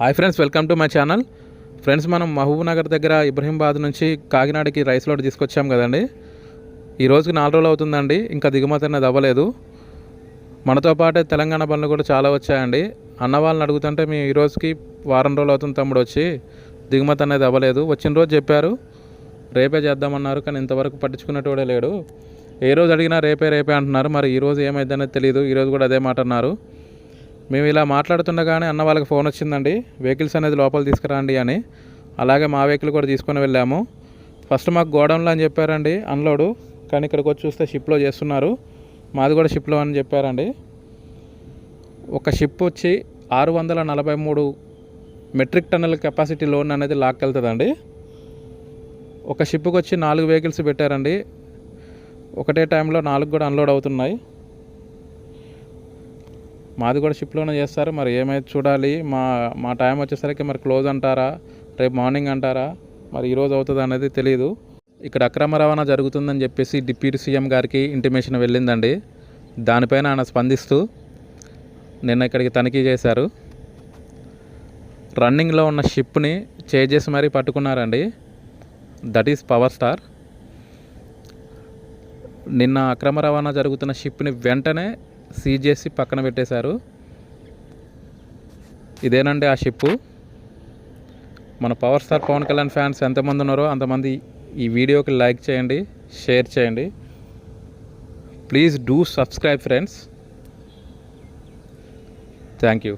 Hi friends, welcome to my channel. Friends, మనం మహబూబ్ నగర్ దగ్గర ఇబ్రహీంబాద్ నుంచి కాకినాడకి రైస్ లోడ్ తీసుకొచ్చాం కదండి. ఈ రోజుకి 4 రోజులు అవుతుందండి, ఇంకా దిగుమతి అనేది అవ్వలేదు. మనతో పాటే తెలంగాణ బండ్లు కూడా చాలా వచ్చాయండి. అన్న వాళ్ళని అడుగుతుంటే మేము ఈ రోజుకి వారం రోజులు అవుతుంది తమ్ముడు వచ్చి, దిగుమతి అనేది అవ్వలేదు. వచ్చిన రోజు చెప్పారు రేపే చేద్దామన్నారు, కానీ ఇంతవరకు పట్టించుకున్నట్టు లేడు. ఏ రోజు అడిగినా రేపే అంటున్నారు. మరి ఈ రోజు ఏమైందనేది తెలియదు. ఈరోజు కూడా అదే మాట అన్నారు. మేము ఇలా మాట్లాడుతుండగానే అన్న వాళ్ళకి ఫోన్ వచ్చిందండి, వెహికల్స్ అనేది లోపల తీసుకురండి అని. అలాగే మా వెహికల్ కూడా తీసుకొని వెళ్ళాము. ఫస్ట్ మాకు గోడౌన్లో అని చెప్పారండి అన్లోడు, కానీ ఇక్కడికి వచ్చి చూస్తే షిప్లో చేస్తున్నారు. మాది కూడా షిప్లో అని చెప్పారండి. ఒక షిప్ వచ్చి 643 మెట్రిక్ టన్నుల కెపాసిటీ లోన్ అనేది లాక్కెళ్తుందండి. ఒక షిప్కి వచ్చి 4 వెహికల్స్ పెట్టారండి. ఒకటే టైంలో 4 కూడా అన్లోడ్ అవుతున్నాయి. మాది కూడా షిప్లోనే చేస్తారు. మరి ఏమైతే చూడాలి. మా టైం వచ్చేసరికి మరి క్లోజ్ అంటారా, రేపు మార్నింగ్ అంటారా, మరి ఈరోజు అవుతుంది అనేది తెలియదు. ఇక్కడ అక్రమ రవాణా జరుగుతుందని చెప్పేసి డిప్యూటీ సీఎం గారికి ఇంటిమేషన్ వెళ్ళిందండి. దానిపైన ఆయన స్పందిస్తూ నిన్న ఇక్కడికి తనిఖీ చేశారు. రన్నింగ్లో ఉన్న షిప్ని చేసి మరీ పట్టుకున్నారండి. That is power star. నిన్న అక్రమ రవాణా జరుగుతున్న షిప్ని వెంటనే సీజ్ చేసి పక్కన పెట్టేశారు. ఇదేనండి ఆ షిప్పు. మన power star Pawan Kalyan fans ఎంతమంది ఉన్నారో అంతమంది ఈ వీడియోకి లైక్ చేయండి, షేర్ చేయండి. Please do subscribe friends. Thank you.